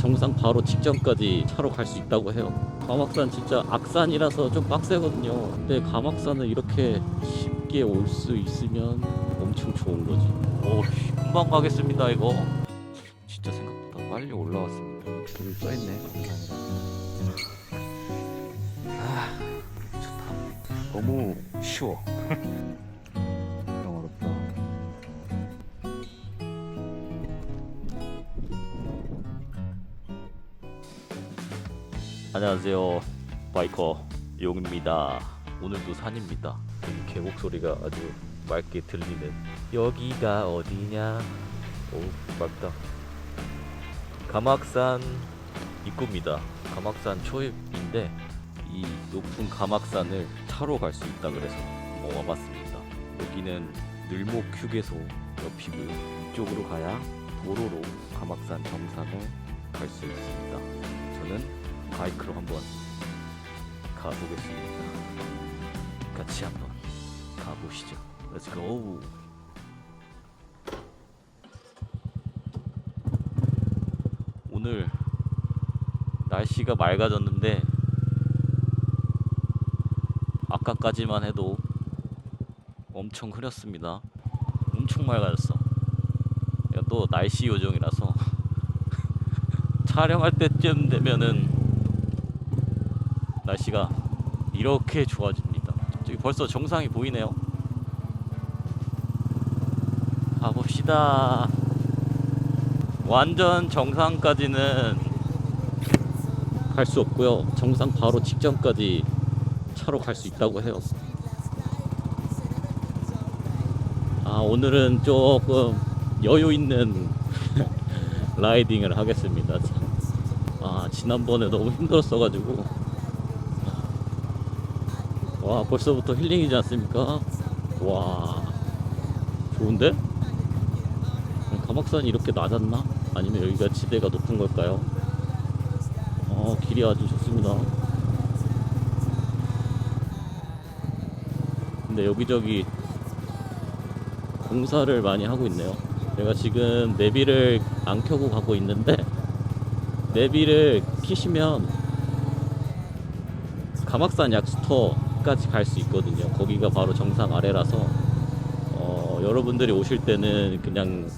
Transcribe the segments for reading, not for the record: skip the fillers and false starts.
정상 바로 직전까지 차로 갈 수 있다고 해요. 가막산 진짜 악산이라서 좀 빡세거든요. 근데 가막산을 이렇게 쉽게 올 수 있으면 엄청 좋은 거지. 오, 금방 가겠습니다 이거. 진짜 생각보다 빨리 올라왔습니다. 여기 써있네. 아, 좋다. 너무 쉬워. 너무 어렵다. 안녕하세요, 바이커 용입니다. 오늘도 산입니다. 계곡 소리가 아주 맑게 들리는 여기가 어디냐. 오, 맑다. 가막산 입구입니다. 가막산 초입인데 이 높은 가막산을 차로 갈 수 있다 그래서 와봤습니다. 여기는 늘목 휴게소 옆이고요. 이쪽으로 가야 도로로 가막산 정상을 갈 수 있습니다. 저는 바이크로 한번 가보겠습니다. 같이 한번 가보시죠. Let's go. 오늘 날씨가 맑아졌는데 아까까지만 해도 엄청 흐렸습니다. 엄청 맑아졌어. 또 날씨 요정이라서 촬영할 때쯤 되면은 날씨가 이렇게 좋아집니다. 저기 벌써 정상이 보이네요. 가봅시다. 완전 정상까지는 갈 수 없고요. 정상 바로 직전까지 차로 갈 수 있다고 해요. 오늘은 조금 여유 있는 라이딩을 하겠습니다. 지난번에 너무 힘들었어가지고. 와, 벌써부터 힐링이지 않습니까? 와, 좋은데? 가막산이 이렇게 낮았나? 아니면 여기가 지대가 높은 걸까요? 길이 아주 좋습니다. 근데 여기저기 공사를 많이 하고 있네요. 제가 지금 내비를 안 켜고 가고 있는데, 내비를 켜시면 가막산 약수터까지 갈 수 있거든요. 거기가 바로 정상 아래라서 여러분들이 오실 때는 그냥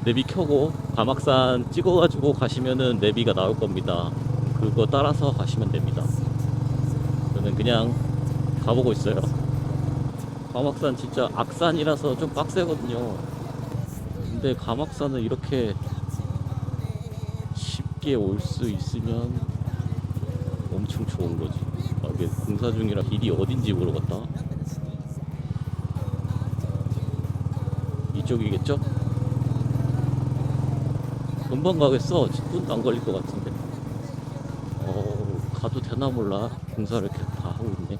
내비 켜고 가막산 찍어가지고 가시면은 내비가 나올 겁니다. 그거 따라서 가시면 됩니다. 저는 그냥 가보고 있어요. 가막산 진짜 악산이라서 좀 빡세거든요. 근데 가막산을 이렇게 쉽게 올 수 있으면 엄청 좋은 거지. 이게 공사 중이라 길이 어딘지 모르겠다. 이쪽이겠죠? 금방 가겠어. 10분도 안 걸릴 것 같은데. 가도 되나 몰라. 공사를 이렇게 다 하고 있네.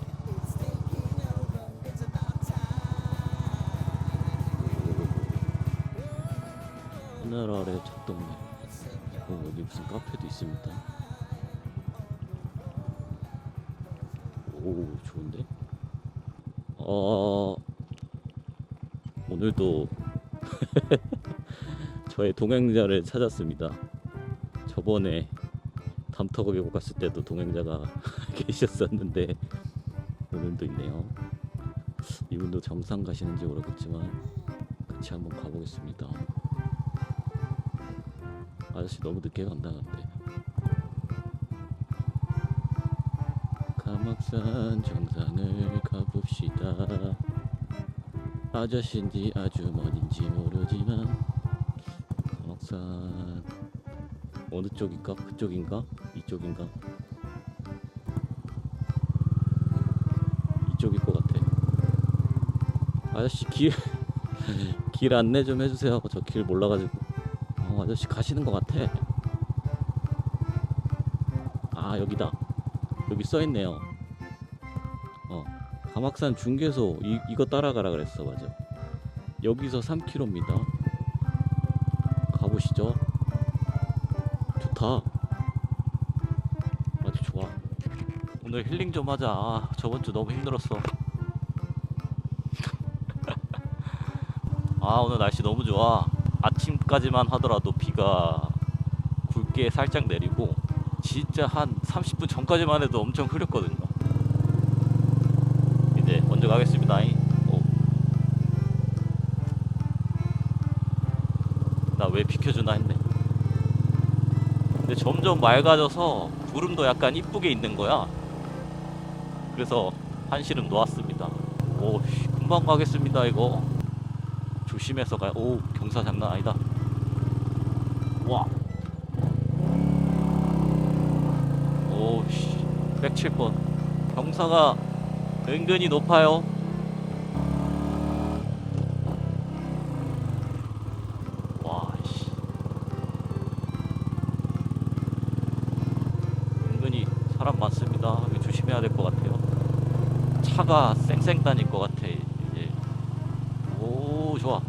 하늘 아래 첫 동네. 여기 무슨 카페도 있습니다. 오, 좋은데? 오늘도 저의 동행자를 찾았습니다. 저번에 담터거 계곡 갔을 때도 동행자가 계셨었는데 오늘도 있네요. 이분도 정상 가시는지 모르겠지만 같이 한번 가보겠습니다. 아저씨 너무 늦게 간다. 근데 가막산 정상을 가봅시다. 아저씨인지 아주머니인지 모르지만 가막산 어느 쪽일까? 그쪽인가? 이쪽인가? 이쪽일 것 같아. 아저씨 길 안내 좀 해주세요. 저 길 몰라가지고. 아저씨 가시는 것 같아. 여기다. 여기 써있네요. 가막산 중계소 이거 따라가라 그랬어. 맞아. 여기서 3km입니다. 가보시죠. 좋다. 아주 좋아. 오늘 힐링 좀 하자. 저번주 너무 힘들었어. 오늘 날씨 너무 좋아. 아침까지만 하더라도 비가 가볍게 살짝 내리고 진짜 한 30분 전까지만 해도 엄청 흐렸거든요. 이제 먼저 가겠습니다. 오, 나 왜 비켜주나 했네. 근데 점점 맑아져서 구름도 약간 이쁘게 있는 거야. 그래서 한시름 놓았습니다. 오, 금방 가겠습니다. 이거 조심해서 가요. 오, 경사 장난 아니다. 와, 오, 백칠 번. 경사가 은근히 높아요. 와, 씨. 은근히 사람 많습니다. 이거 조심해야 될 것 같아요. 차가 쌩쌩 다닐 것 같아. 이제. 오, 좋아.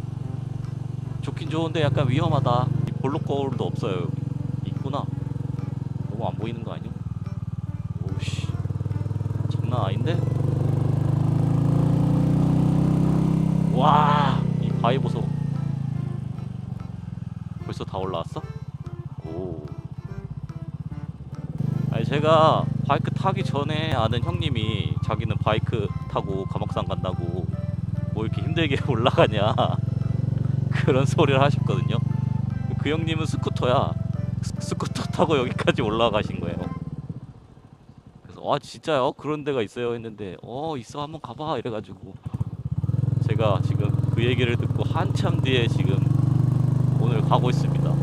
좋긴 좋은데 약간 위험하다. 이 볼록 거울도 없어요. 여기. 있구나. 너무 안 보이는 거 아니야? 오씨, 장난 아닌데? 와, 이 바위 보소. 벌써 다 올라왔어? 오. 아니 제가 바이크 타기 전에 아는 형님이 자기는 바이크 타고 감옥산 간다고 뭐 이렇게 힘들게 올라가냐 그런 소리를 하셨거든요. 그 형님은 스쿠터야. 스쿠터 타고 여기까지 올라가신 거예요. 그래서 아 진짜요? 그런 데가 있어요 했는데 있어 한번 가봐 이래가지고 제가 지금 그 얘기를 듣고 한참 뒤에 지금 오늘 가고 있습니다.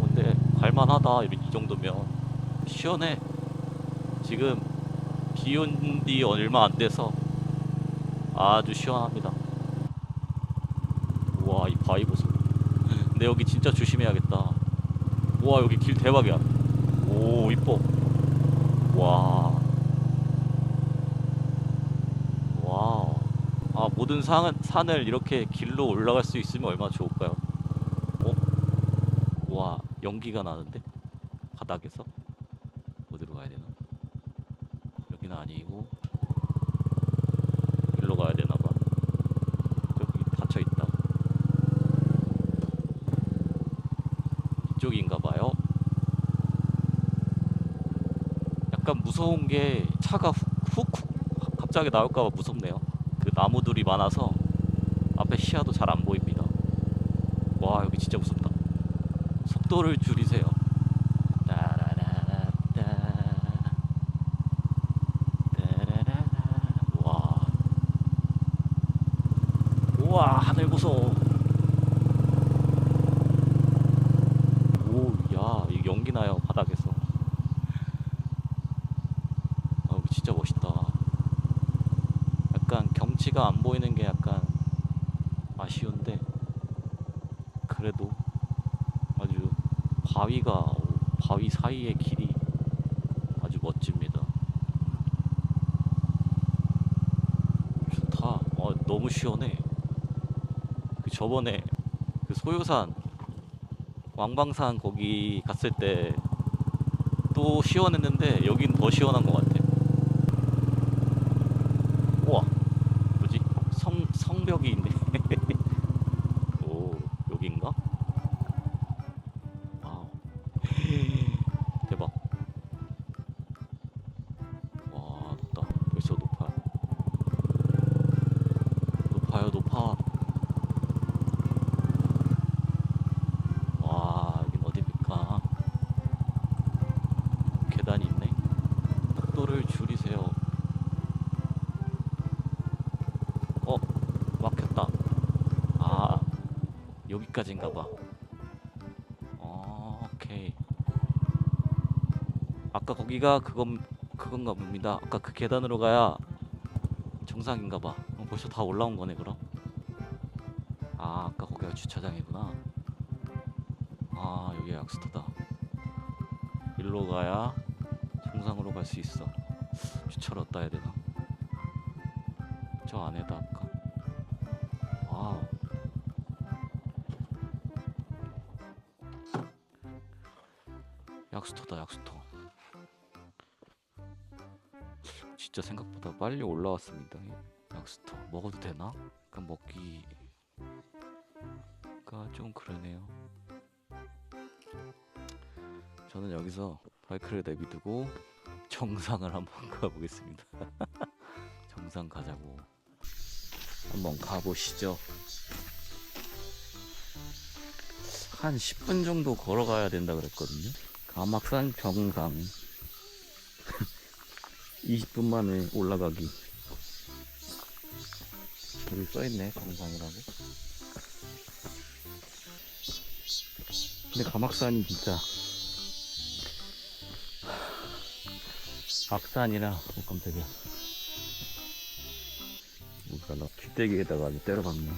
근데 갈만하다 이 정도면 시원해. 지금 비 온 뒤 얼마 안 돼서 아주 시원합니다. 우와 이 바위 보소. 근데 여기 진짜 조심해야겠다. 우와 여기 길 대박이야. 오 이뻐. 와. 와. 아 모든 산을 이렇게 길로 올라갈 수 있으면 얼마나 좋을까요? 어? 와 연기가 나는데? 바닥에서? 어디로 가야 되나? 여기는 아니고 일로 가야 되나 봐. 여기 닫혀 있다. 이쪽인가 봐요. 약간 무서운 게 차가 훅훅 갑자기 나올까 봐 무섭네요. 그 나무들이 많아서 앞에 시야도 잘 안 보입니다. 와 여기 진짜 무섭다. 속도를 줄이세요. 따라라라따, 따라라라. 와, 우와 하늘 보소. 오, 야, 이 연기 나요 바닥에서. 여기 진짜 멋있다. 약간 경치가 안 보이는 게 약간 아쉬운데 그래도 아주 바위 사이의 길이 아주 멋집니다. 좋다. 너무 시원해. 그 저번에 그 소요산 왕방산 거기 갔을 때 또 시원했는데 여긴 더 시원한 것 같아. 우와, 뭐지? 성벽이 있네. 오, 여긴가? 와우. 대박. 와, 높다. 벌써 높아. 높아요, 높아. 와, 여긴 어딥니까? 계단이 있네. 속도를 줄이세요. 어, 막혔다. 아, 여기까지인가 봐. 오케이. 아까 거기가 그건가 봅니다. 아까 그 계단으로 가야 정상인가 봐. 벌써 다 올라온 거네, 그럼. 아까 거기가 주차장이구나. 여기 약수터다. 일로 가야 정상으로 갈 수 있어. 주차를 어디다 해야 되나? 저 안에다 아까. 와우. 약수터다, 약수터. 진짜 생각보다 빨리 올라왔습니다. 약수터 먹어도 되나? 약간 먹기가 좀 그러네요. 저는 여기서 바이크를 내비두고 정상을 한번 가보겠습니다. 정상 가자고. 한번 가보시죠. 한 10분 정도 걸어가야 된다 그랬거든요. 가막산 정상. 20분 만에 올라가기. 여기 써있네, 정상이라고. 근데 가막산이 진짜 악산이라, 깜짝이야. 뭔가 나 뒷대기에다가 아주 때려박네.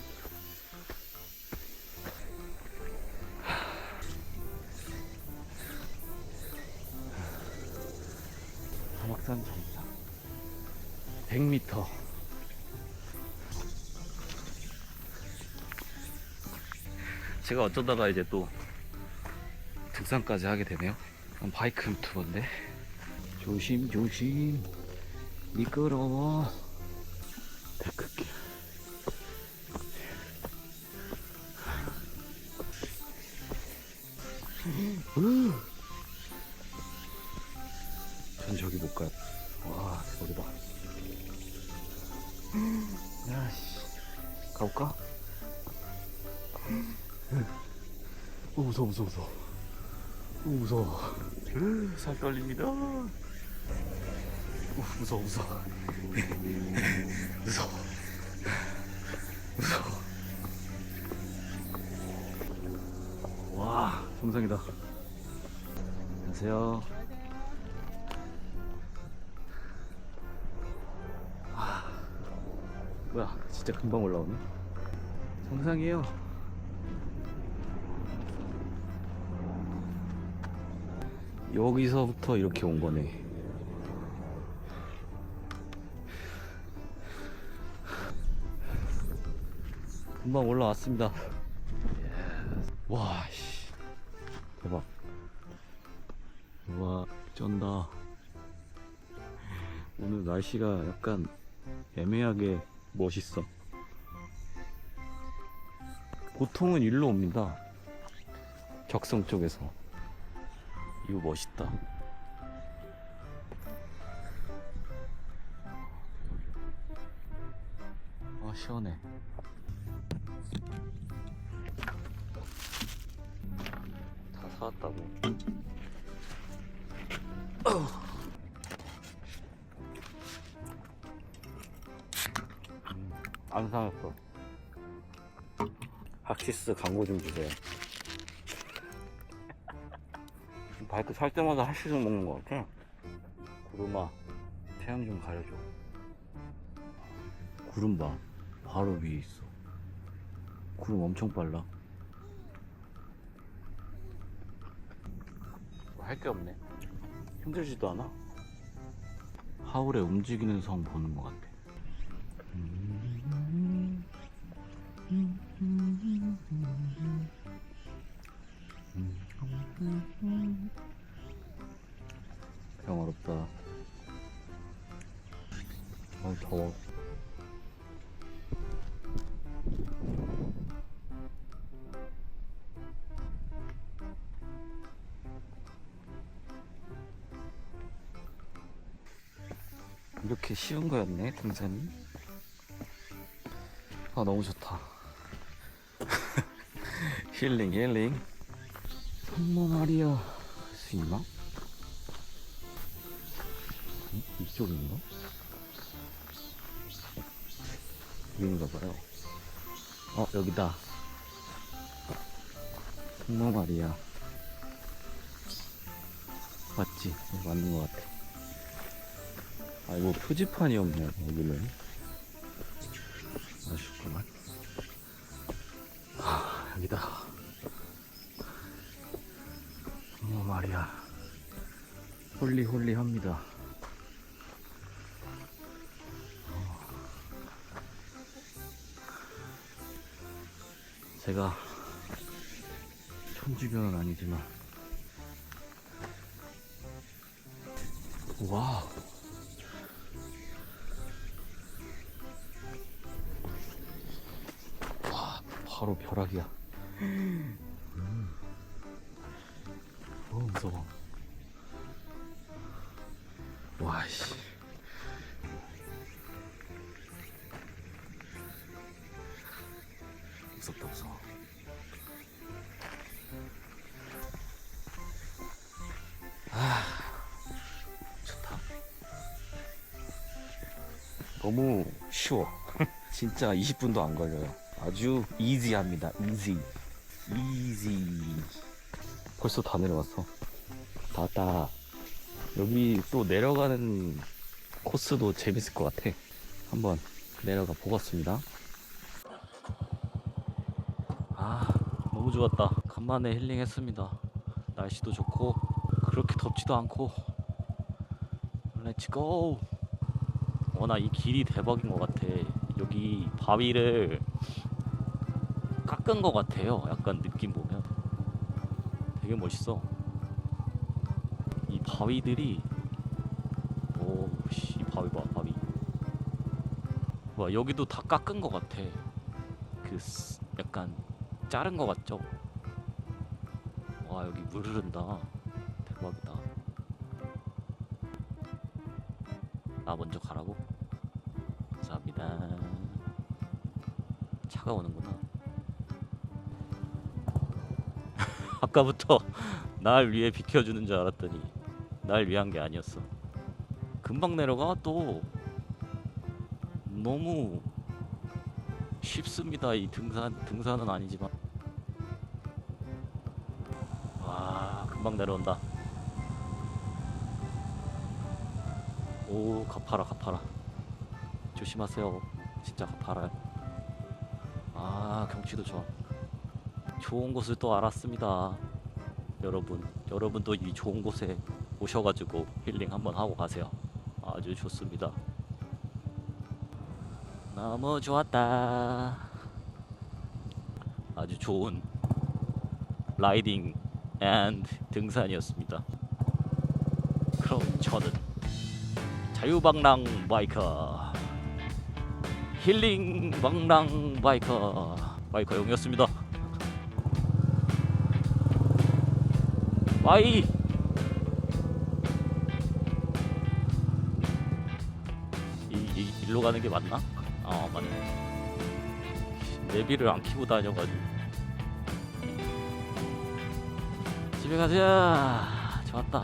가막산 정상 100m. 제가 어쩌다가 이제 또 등산까지 하게 되네요. 바이크 유튜버인데. 조심 조심, 미끄러워. 데크길. 전 저기 못 가요. 와, 대박이다. 야씨, 가볼까? 무서워 무서워 무서워. 무서워. 살 떨립니다. 무서워 무서워. 무서워 무서워. 와, 정상이다. 안녕하세요. 뭐야, 진짜 금방 올라오네. 정상이에요. 여기서부터 이렇게 온 거네. 금방 올라왔습니다. 와, 씨, 대박. 와, 쩐다. 오늘 날씨가 약간 애매하게 멋있어. 보통은 일로 옵니다. 적성 쪽에서. 이거 멋있다. 아, 시원해. 다 사왔다고. 안 사왔어. 학시스 광고 좀 주세요. 바이크 살 때마다 한 시즌 먹는 것 같아. 구름아, 태양 좀 가려줘. 구름 봐, 바로 위에 있어. 구름 엄청 빨라. 할 게 없네. 힘들지도 않아. 하울의 움직이는 성 보는 것 같아. 평화롭다. 아, 더워. 이렇게 쉬운 거였네, 등산이. 아, 너무 좋다. 힐링 힐링. 산모 마리아 할 수 있나? 이쪽인가? 여긴가봐요. 여기다. 산모 마리아 맞지? 네, 맞는 것 같아. 아이고, 표지판이 없네 여기는. 아쉽구만. 여기다. 마리아 홀리홀리합니다. 제가 천주교는 아니지만, 와, 바로 벼락이야. 무서워. 와씨. 무섭다 무서워. 아 좋다. 너무 쉬워. 진짜 20분도 안 걸려요. 아주 이지합니다. 이지. 벌써 다 내려왔어. 다 왔다. 여기 또 내려가는 코스도 재밌을 것 같아. 한번 내려가 보겠습니다. 아, 너무 좋았다. 간만에 힐링했습니다. 날씨도 좋고 그렇게 덥지도 않고. 렛츠고. 나 이 길이 대박인 것 같아. 여기 바위를 깎은 것 같아요. 약간 느낌 보면 되게 멋있어. 이 바위들이 이 바위 봐, 바위. 와, 여기도 다 깎은 것 같아. 약간 자른 것 같죠? 와, 여기 물 흐른다. 대박이다. 나 먼저 가라고? 감사합니다. 차가 오는구나. 아까부터 날 위해 비켜주는 줄 알았더니 날 위한 게 아니었어. 금방 내려가. 또 너무 쉽습니다. 이 등산은 아니지만. 와, 금방 내려온다. 오, 가파라. 조심하세요. 진짜 가파라요. 아, 경치도 좋아. 좋은 곳을 또 알았습니다. 여러분도 이 좋은 곳에 오셔가지고 힐링 한번 하고 가세요. 아주 좋습니다. 너무 좋았다. 아주 좋은 라이딩 앤 등산이었습니다. 그럼 저는 자유방랑 바이커, 힐링 방랑 바이커 용이었습니다. 바이. 일로 가는 게 맞나? 맞네. 내비를 안 켜고 다녀가지고. 집에 가자. 좋았다.